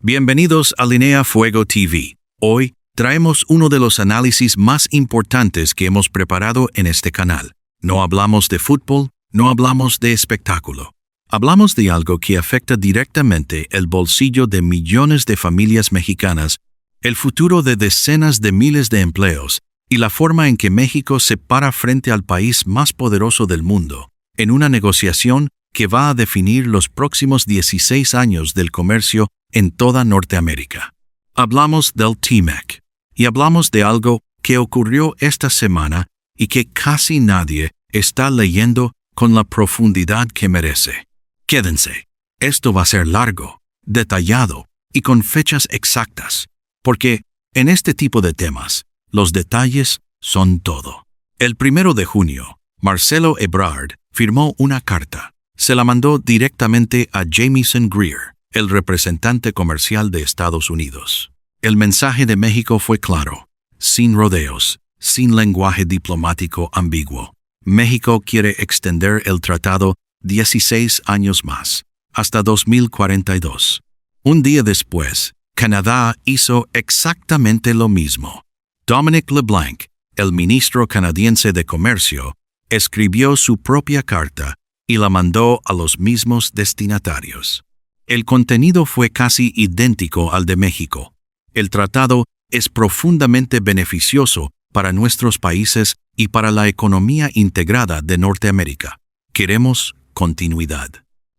Bienvenidos a Línea Fuego TV. Hoy traemos uno de los análisis más importantes que hemos preparado en este canal. No hablamos de fútbol, no hablamos de espectáculo. Hablamos de algo que afecta directamente el bolsillo de millones de familias mexicanas, el futuro de decenas de miles de empleos y la forma en que México se para frente al país más poderoso del mundo, en una negociación que va a definir los próximos 16 años del comercio en toda Norteamérica. Hablamos del TMEC y hablamos de algo que ocurrió esta semana y que casi nadie está leyendo con la profundidad que merece. Quédense, esto va a ser largo, detallado y con fechas exactas, porque en este tipo de temas, los detalles son todo. El 1 de junio, Marcelo Ebrard firmó una carta. Se la mandó directamente a Jamieson Greer, el representante comercial de Estados Unidos. El mensaje de México fue claro, sin rodeos, sin lenguaje diplomático ambiguo. México quiere extender el tratado 16 años más, hasta 2042. Un día después, Canadá hizo exactamente lo mismo. Dominic LeBlanc, el ministro canadiense de Comercio, escribió su propia carta y la mandó a los mismos destinatarios. El contenido fue casi idéntico al de México. El tratado es profundamente beneficioso para nuestros países y para la economía integrada de Norteamérica. Queremos continuidad.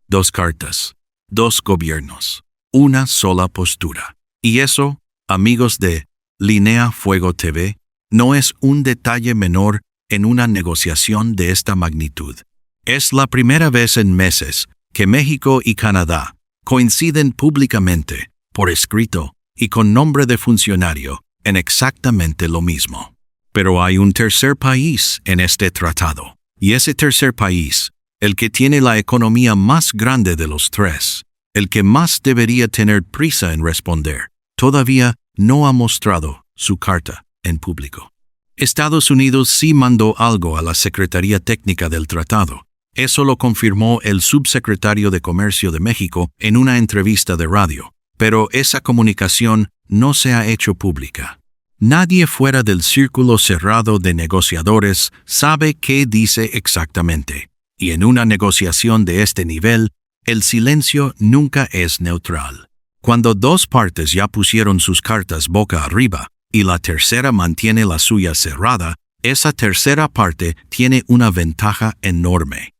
2 cartas, 2 gobiernos, una sola postura. Y eso, amigos de Línea Fuego TV, no es un detalle menor en una negociación de esta magnitud. Es la primera vez en meses que México y Canadá coinciden públicamente, por escrito y con nombre de funcionario, en exactamente lo mismo. Pero hay un tercer país en este tratado, y ese tercer país, el que tiene la economía más grande de los 3, el que más debería tener prisa en responder, todavía no ha mostrado su carta en público. Estados Unidos sí mandó algo a la Secretaría Técnica del Tratado. Eso lo confirmó el subsecretario de Comercio de México en una entrevista de radio, pero esa comunicación no se ha hecho pública. Nadie fuera del círculo cerrado de negociadores sabe qué dice exactamente, y en una negociación de este nivel, el silencio nunca es neutral. Cuando 2 partes ya pusieron sus cartas boca arriba y la tercera mantiene la suya cerrada, esa tercera parte tiene una ventaja enorme.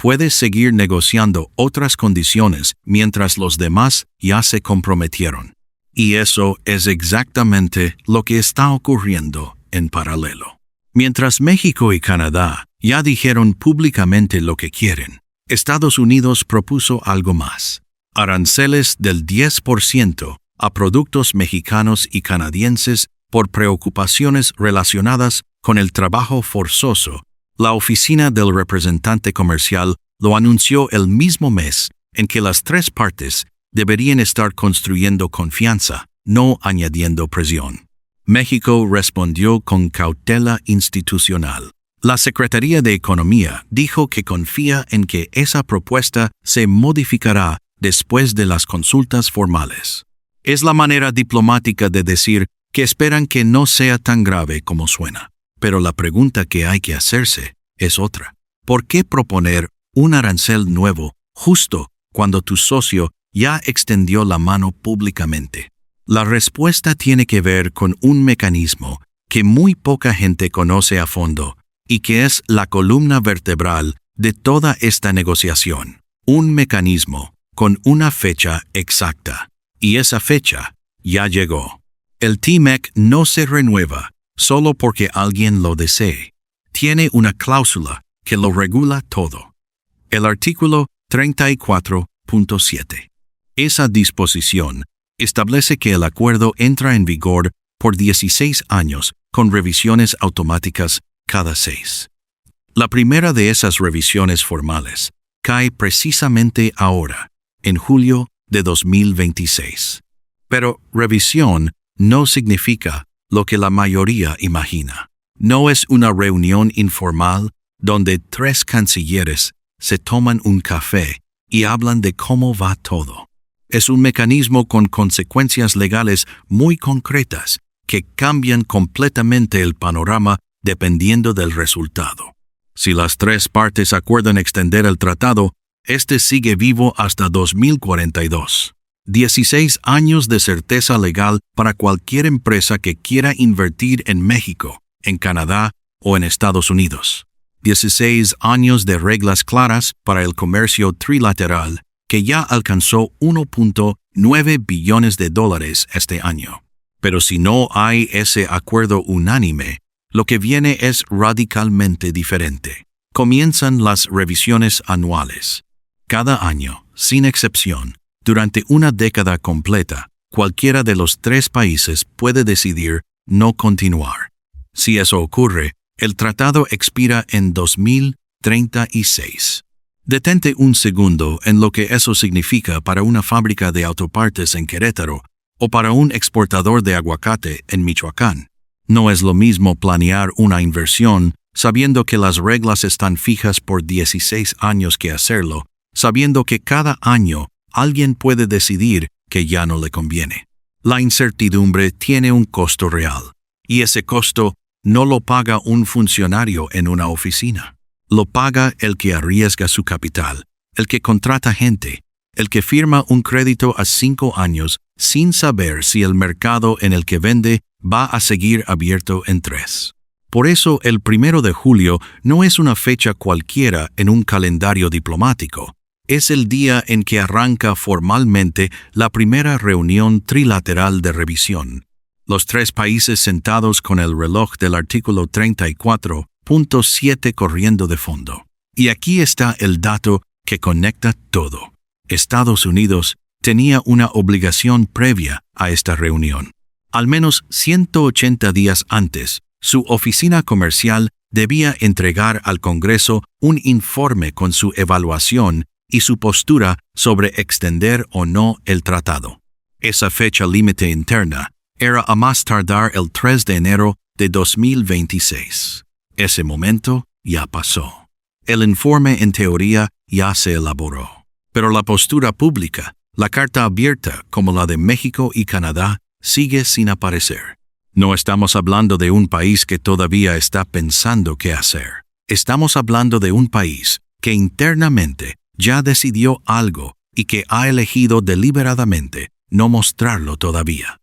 Puede seguir negociando otras condiciones mientras los demás ya se comprometieron. Y eso es exactamente lo que está ocurriendo en paralelo. Mientras México y Canadá ya dijeron públicamente lo que quieren, Estados Unidos propuso algo más. Aranceles del 10% a productos mexicanos y canadienses por preocupaciones relacionadas con el trabajo forzoso. La oficina del representante comercial lo anunció el mismo mes en que las 3 partes deberían estar construyendo confianza, no añadiendo presión. México respondió con cautela institucional. La Secretaría de Economía dijo que confía en que esa propuesta se modificará después de las consultas formales. Es la manera diplomática de decir que esperan que no sea tan grave como suena. Pero la pregunta que hay que hacerse es otra. ¿Por qué proponer un arancel nuevo justo cuando tu socio ya extendió la mano públicamente? La respuesta tiene que ver con un mecanismo que muy poca gente conoce a fondo y que es la columna vertebral de toda esta negociación. Un mecanismo con una fecha exacta. Y esa fecha ya llegó. El TMEC no se renueva solo porque alguien lo desee. Tiene una cláusula que lo regula todo. El artículo 34.7. Esa disposición establece que el acuerdo entra en vigor por 16 años con revisiones automáticas cada 6. La primera de esas revisiones formales cae precisamente ahora, en julio de 2026. Pero revisión no significa lo que la mayoría imagina. No es una reunión informal donde 3 cancilleres se toman un café y hablan de cómo va todo. Es un mecanismo con consecuencias legales muy concretas que cambian completamente el panorama dependiendo del resultado. Si las tres partes acuerdan extender el tratado, este sigue vivo hasta 2042. 16 años de certeza legal para cualquier empresa que quiera invertir en México, en Canadá o en Estados Unidos. 16 años de reglas claras para el comercio trilateral, que ya alcanzó $1.9 billones este año. Pero si no hay ese acuerdo unánime, lo que viene es radicalmente diferente. Comienzan las revisiones anuales. Cada año, sin excepción, durante una década completa, cualquiera de los tres países puede decidir no continuar. Si eso ocurre, el tratado expira en 2036. Detente un segundo en lo que eso significa para una fábrica de autopartes en Querétaro o para un exportador de aguacate en Michoacán. No es lo mismo planear una inversión sabiendo que las reglas están fijas por 16 años que hacerlo, sabiendo que cada año alguien puede decidir que ya no le conviene. La incertidumbre tiene un costo real, y ese costo no lo paga un funcionario en una oficina. Lo paga el que arriesga su capital, el que contrata gente, el que firma un crédito a 5 años sin saber si el mercado en el que vende va a seguir abierto en 3. Por eso el 1 de julio no es una fecha cualquiera en un calendario diplomático. Es el día en que arranca formalmente la primera reunión trilateral de revisión. Los tres países sentados con el reloj del artículo 34.7 corriendo de fondo. Y aquí está el dato que conecta todo. Estados Unidos tenía una obligación previa a esta reunión. Al menos 180 días antes, su oficina comercial debía entregar al Congreso un informe con su evaluación y su postura sobre extender o no el tratado. Esa fecha límite interna era a más tardar el 3 de enero de 2026. Ese momento ya pasó. El informe en teoría ya se elaboró. Pero la postura pública, la carta abierta como la de México y Canadá, sigue sin aparecer. No estamos hablando de un país que todavía está pensando qué hacer. Estamos hablando de un país que internamente ya decidió algo y que ha elegido deliberadamente no mostrarlo todavía.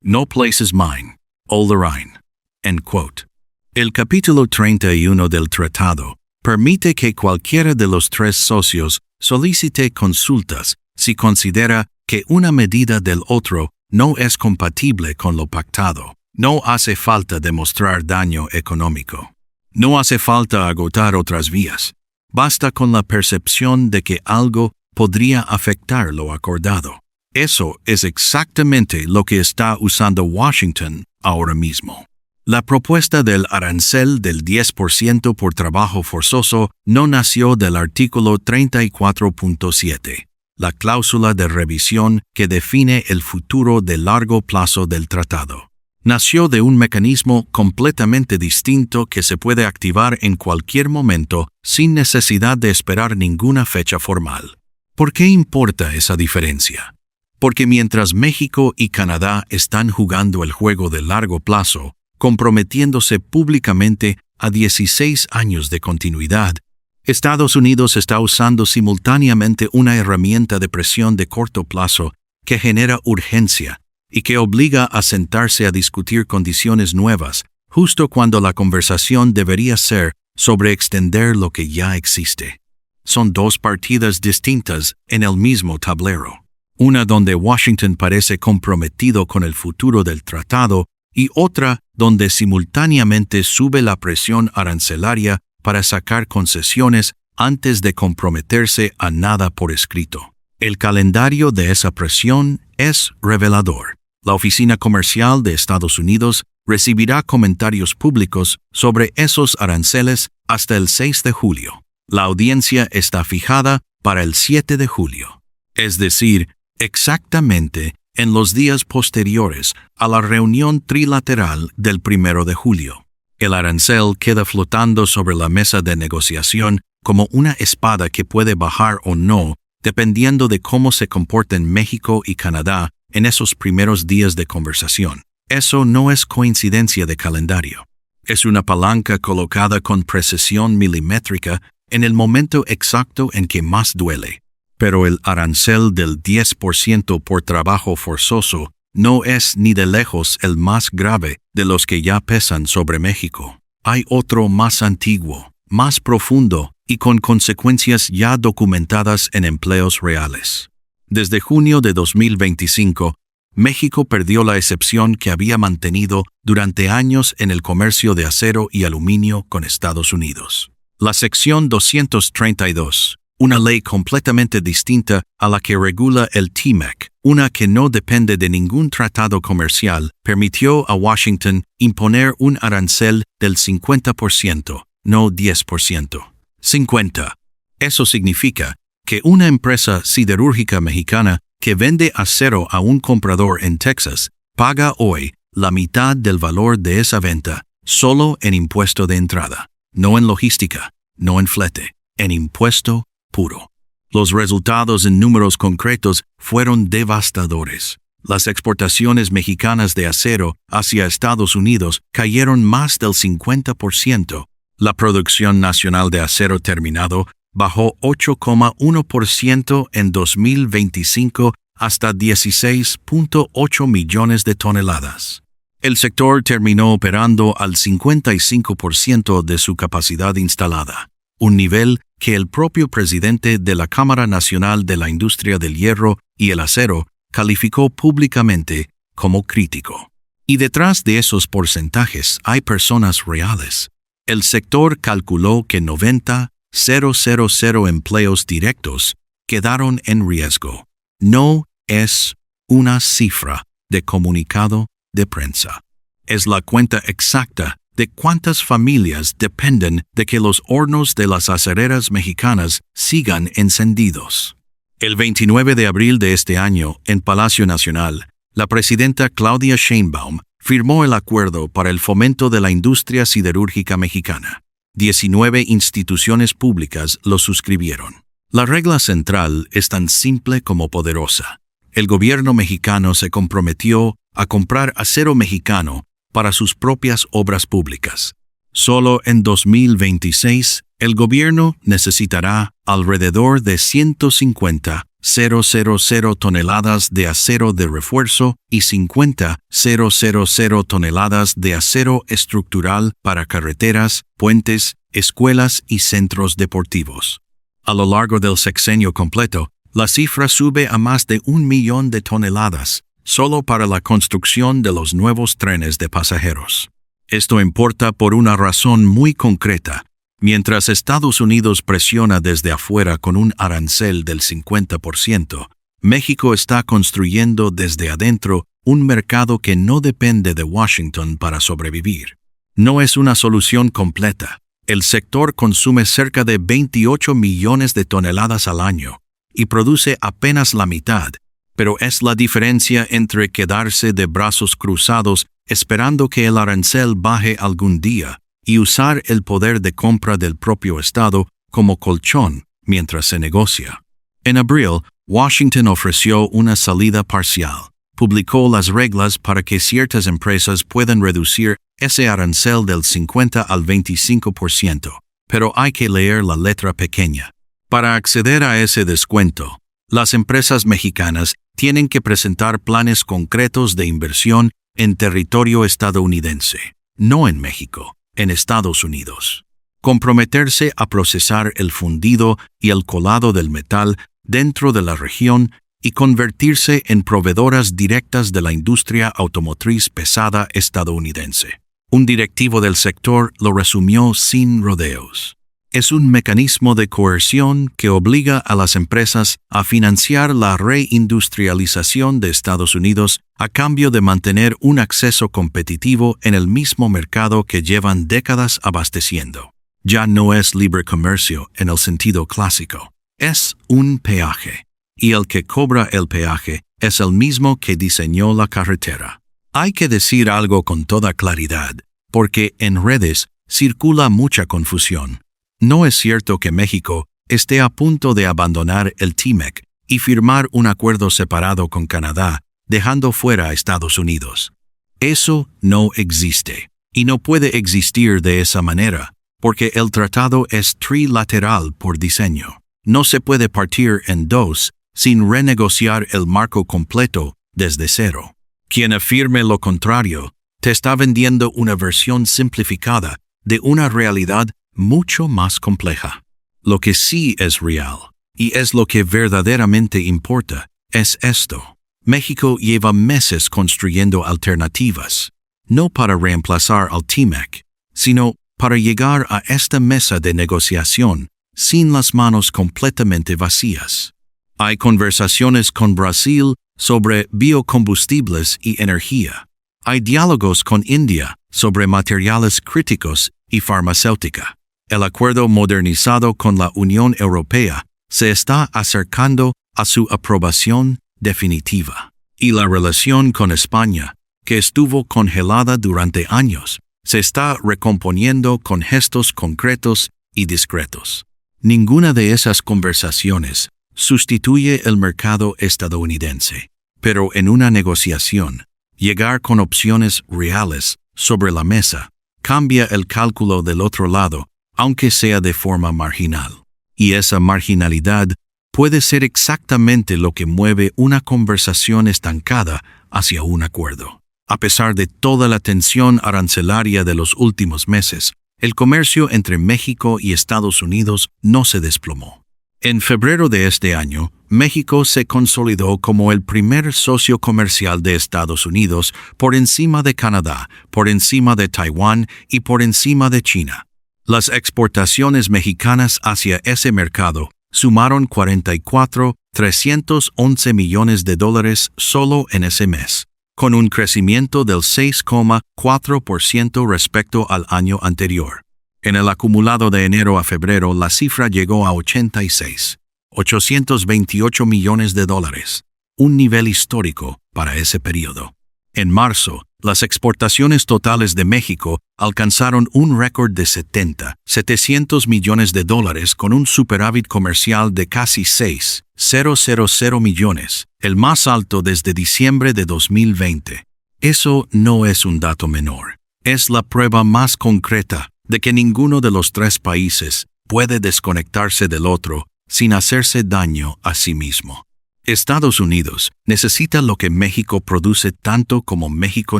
No place is mine, all the Rhine. End quote. El capítulo 31 del tratado permite que cualquiera de los tres socios solicite consultas si considera que una medida del otro no es compatible con lo pactado. No hace falta demostrar daño económico. No hace falta agotar otras vías. Basta con la percepción de que algo podría afectar lo acordado. Eso es exactamente lo que está usando Washington ahora mismo. La propuesta del arancel del 10% por trabajo forzoso no nació del artículo 34.7, la cláusula de revisión que define el futuro de largo plazo del tratado. Nació de un mecanismo completamente distinto que se puede activar en cualquier momento sin necesidad de esperar ninguna fecha formal. ¿Por qué importa esa diferencia? Porque mientras México y Canadá están jugando el juego de largo plazo, comprometiéndose públicamente a 16 años de continuidad, Estados Unidos está usando simultáneamente una herramienta de presión de corto plazo que genera urgencia y que obliga a sentarse a discutir condiciones nuevas, justo cuando la conversación debería ser sobre extender lo que ya existe. Son dos partidas distintas en el mismo tablero. Una donde Washington parece comprometido con el futuro del tratado y otra donde simultáneamente sube la presión arancelaria para sacar concesiones antes de comprometerse a nada por escrito. El calendario de esa presión es revelador. La Oficina Comercial de Estados Unidos recibirá comentarios públicos sobre esos aranceles hasta el 6 de julio. La audiencia está fijada para el 7 de julio, es decir, exactamente en los días posteriores a la reunión trilateral del 1 de julio. El arancel queda flotando sobre la mesa de negociación como una espada que puede bajar o no, dependiendo de cómo se comporten México y Canadá en esos primeros días de conversación. Eso no es coincidencia de calendario. Es una palanca colocada con precisión milimétrica en el momento exacto en que más duele. Pero el arancel del 10% por trabajo forzoso no es ni de lejos el más grave de los que ya pesan sobre México. Hay otro más antiguo, más profundo y con consecuencias ya documentadas en empleos reales. Desde junio de 2025, México perdió la excepción que había mantenido durante años en el comercio de acero y aluminio con Estados Unidos. La sección 232, una ley completamente distinta a la que regula el TMEC, una que no depende de ningún tratado comercial, permitió a Washington imponer un arancel del 50%, no 10%. 50. Eso significa que una empresa siderúrgica mexicana que vende acero a un comprador en Texas paga hoy la mitad del valor de esa venta solo en impuesto de entrada, no en logística, no en flete, en impuesto puro. Los resultados en números concretos fueron devastadores. Las exportaciones mexicanas de acero hacia Estados Unidos cayeron más del 50%. La producción nacional de acero terminado bajó 8,1% en 2025 hasta 16,8 millones de toneladas. El sector terminó operando al 55% de su capacidad instalada, un nivel que el propio presidente de la Cámara Nacional de la Industria del Hierro y el Acero calificó públicamente como crítico. Y detrás de esos porcentajes hay personas reales. El sector calculó que 90,000 empleos directos quedaron en riesgo. No es una cifra de comunicado de prensa. Es la cuenta exacta de cuántas familias dependen de que los hornos de las acereras mexicanas sigan encendidos. El 29 de abril de este año, en Palacio Nacional, la presidenta Claudia Sheinbaum firmó el acuerdo para el fomento de la industria siderúrgica mexicana. 19 instituciones públicas lo suscribieron. La regla central es tan simple como poderosa. El gobierno mexicano se comprometió a comprar acero mexicano para sus propias obras públicas. Solo en 2026, el gobierno necesitará alrededor de 150,000 toneladas de acero de refuerzo y 50,000 toneladas de acero estructural para carreteras, puentes, escuelas y centros deportivos. A lo largo del sexenio completo, la cifra sube a más de 1 millón de toneladas, solo para la construcción de los nuevos trenes de pasajeros. Esto importa por una razón muy concreta. Mientras Estados Unidos presiona desde afuera con un arancel del 50%, México está construyendo desde adentro un mercado que no depende de Washington para sobrevivir. No es una solución completa. El sector consume cerca de 28 millones de toneladas al año y produce apenas la mitad, pero es la diferencia entre quedarse de brazos cruzados esperando que el arancel baje algún día y usar el poder de compra del propio Estado como colchón mientras se negocia. En abril, Washington ofreció una salida parcial. Publicó las reglas para que ciertas empresas puedan reducir ese arancel del 50 al 25%, pero hay que leer la letra pequeña. Para acceder a ese descuento, las empresas mexicanas tienen que presentar planes concretos de inversión en territorio estadounidense, no en México, en Estados Unidos. Comprometerse a procesar el fundido y el colado del metal dentro de la región y convertirse en proveedoras directas de la industria automotriz pesada estadounidense. Un directivo del sector lo resumió sin rodeos. Es un mecanismo de coerción que obliga a las empresas a financiar la reindustrialización de Estados Unidos a cambio de mantener un acceso competitivo en el mismo mercado que llevan décadas abasteciendo. Ya no es libre comercio en el sentido clásico, es un peaje. Y el que cobra el peaje es el mismo que diseñó la carretera. Hay que decir algo con toda claridad, porque en redes circula mucha confusión. No es cierto que México esté a punto de abandonar el TMEC y firmar un acuerdo separado con Canadá, dejando fuera a Estados Unidos. Eso no existe, y no puede existir de esa manera, porque el tratado es trilateral por diseño. No se puede partir en dos sin renegociar el marco completo desde cero. Quien afirme lo contrario, te está vendiendo una versión simplificada de una realidad mucho más compleja. Lo que sí es real, y es lo que verdaderamente importa, es esto. México lleva meses construyendo alternativas, no para reemplazar al TMEC, sino para llegar a esta mesa de negociación sin las manos completamente vacías. Hay conversaciones con Brasil sobre biocombustibles y energía. Hay diálogos con India sobre materiales críticos y farmacéutica. El acuerdo modernizado con la Unión Europea se está acercando a su aprobación definitiva. Y la relación con España, que estuvo congelada durante años, se está recomponiendo con gestos concretos y discretos. Ninguna de esas conversaciones sustituye el mercado estadounidense, pero en una negociación, llegar con opciones reales sobre la mesa cambia el cálculo del otro lado, aunque sea de forma marginal. Y esa marginalidad puede ser exactamente lo que mueve una conversación estancada hacia un acuerdo. A pesar de toda la tensión arancelaria de los últimos meses, el comercio entre México y Estados Unidos no se desplomó. En febrero de este año, México se consolidó como el primer socio comercial de Estados Unidos por encima de Canadá, por encima de Taiwán y por encima de China. Las exportaciones mexicanas hacia ese mercado sumaron 311 millones de dólares solo en ese mes, con un crecimiento del 6,4% respecto al año anterior. En el acumulado de enero a febrero, la cifra llegó a 828 millones de dólares, un nivel histórico para ese periodo. En marzo, las exportaciones totales de México alcanzaron un récord de 700 millones de dólares con un superávit comercial de casi 6,000 millones, el más alto desde diciembre de 2020. Eso no es un dato menor. Es la prueba más concreta de que ninguno de los tres países puede desconectarse del otro sin hacerse daño a sí mismo. Estados Unidos necesita lo que México produce tanto como México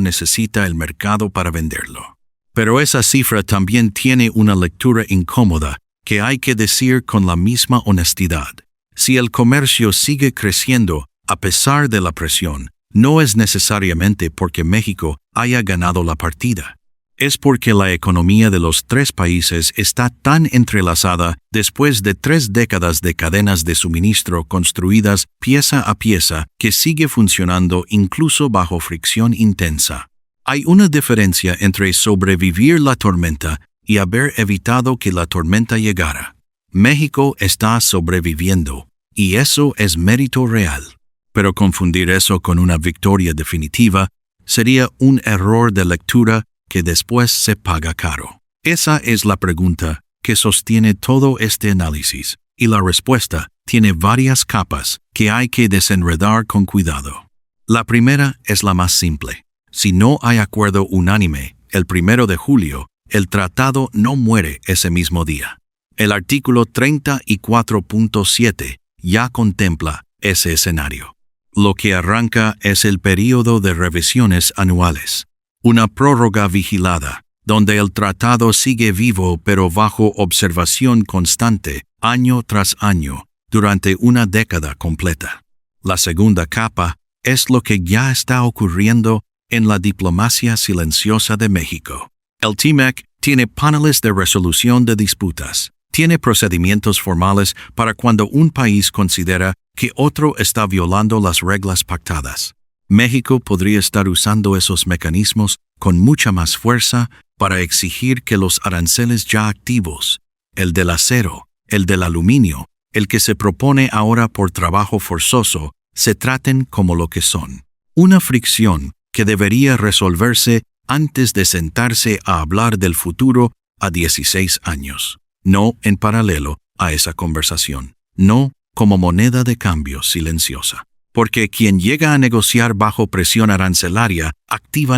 necesita el mercado para venderlo. Pero esa cifra también tiene una lectura incómoda que hay que decir con la misma honestidad. Si el comercio sigue creciendo a pesar de la presión, no es necesariamente porque México haya ganado la partida. Es porque la economía de los tres países está tan entrelazada después de 3 décadas de cadenas de suministro construidas pieza a pieza que sigue funcionando incluso bajo fricción intensa. Hay una diferencia entre sobrevivir la tormenta y haber evitado que la tormenta llegara. México está sobreviviendo, y eso es mérito real. Pero confundir eso con una victoria definitiva sería un error de lectura que después se paga caro. Esa es la pregunta que sostiene todo este análisis, y la respuesta tiene varias capas que hay que desenredar con cuidado. La primera es la más simple. Si no hay acuerdo unánime el 1 de julio, el tratado no muere ese mismo día. El artículo 34.7 ya contempla ese escenario. Lo que arranca es el período de revisiones anuales. Una prórroga vigilada, donde el tratado sigue vivo pero bajo observación constante, año tras año, durante una década completa. La segunda capa es lo que ya está ocurriendo en la diplomacia silenciosa de México. El TMEC tiene paneles de resolución de disputas, tiene procedimientos formales para cuando un país considera que otro está violando las reglas pactadas. México podría estar usando esos mecanismos con mucha más fuerza para exigir que los aranceles ya activos, el del acero, el del aluminio, el que se propone ahora por trabajo forzoso, se traten como lo que son. Una fricción que debería resolverse antes de sentarse a hablar del futuro a 16 años. No, en paralelo, a esa conversación, no como moneda de cambio silenciosa. Porque quien llega a negociar bajo presión arancelaria,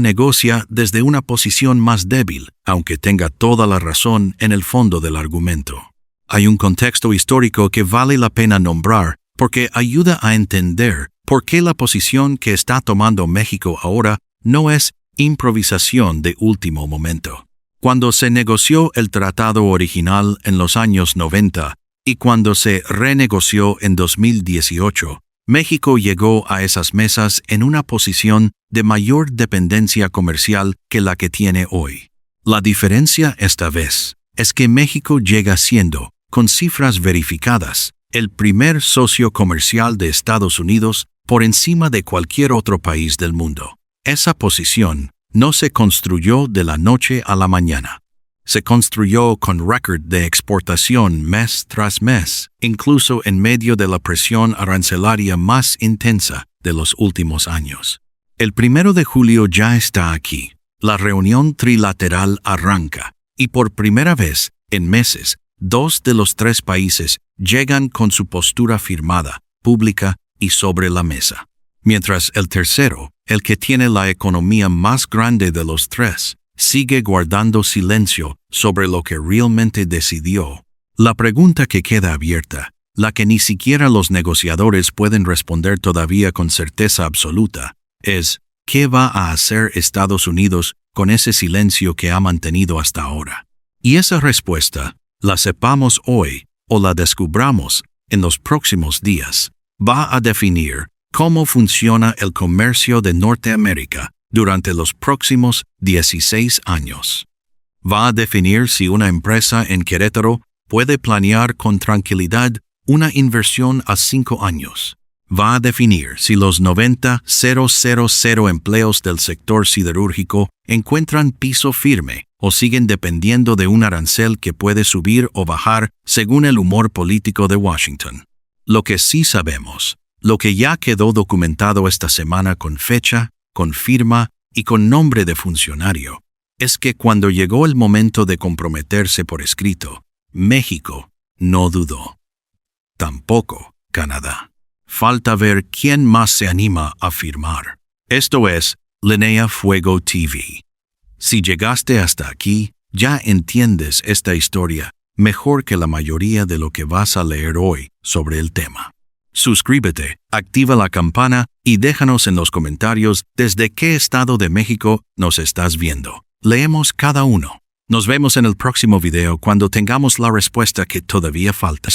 negocia desde una posición más débil, aunque tenga toda la razón en el fondo del argumento. Hay un contexto histórico que vale la pena nombrar porque ayuda a entender por qué la posición que está tomando México ahora no es improvisación de último momento. Cuando se negoció el tratado original en los años 90 y cuando se renegoció en 2018, México llegó a esas mesas en una posición de mayor dependencia comercial que la que tiene hoy. La diferencia esta vez es que México llega siendo, con cifras verificadas, el primer socio comercial de Estados Unidos por encima de cualquier otro país del mundo. Esa posición no se construyó de la noche a la mañana. Se construyó con récord de exportación mes tras mes, incluso en medio de la presión arancelaria más intensa de los últimos años. El 1 de julio ya está aquí. La reunión trilateral arranca, y por primera vez en meses, 2 de los 3 países llegan con su postura firmada, pública y sobre la mesa. Mientras el tercero, el que tiene la economía más grande de los 3, sigue guardando silencio sobre lo que realmente decidió. La pregunta que queda abierta, la que ni siquiera los negociadores pueden responder todavía con certeza absoluta, es ¿qué va a hacer Estados Unidos con ese silencio que ha mantenido hasta ahora? Y esa respuesta, la sepamos hoy o la descubramos en los próximos días, va a definir cómo funciona el comercio de Norteamérica durante los próximos 16 años. Va a definir si una empresa en Querétaro puede planear con tranquilidad una inversión a 5 años. Va a definir si los 90,000 empleos del sector siderúrgico encuentran piso firme o siguen dependiendo de un arancel que puede subir o bajar según el humor político de Washington. Lo que sí sabemos, lo que ya quedó documentado esta semana con fecha, con firma y con nombre de funcionario, es que cuando llegó el momento de comprometerse por escrito, México no dudó. Tampoco Canadá. Falta ver quién más se anima a firmar. Esto es Linea Fuego TV. Si llegaste hasta aquí, ya entiendes esta historia mejor que la mayoría de lo que vas a leer hoy sobre el tema. Suscríbete, activa la campana y déjanos en los comentarios desde qué estado de México nos estás viendo. Leemos cada uno. Nos vemos en el próximo video cuando tengamos la respuesta que todavía falta.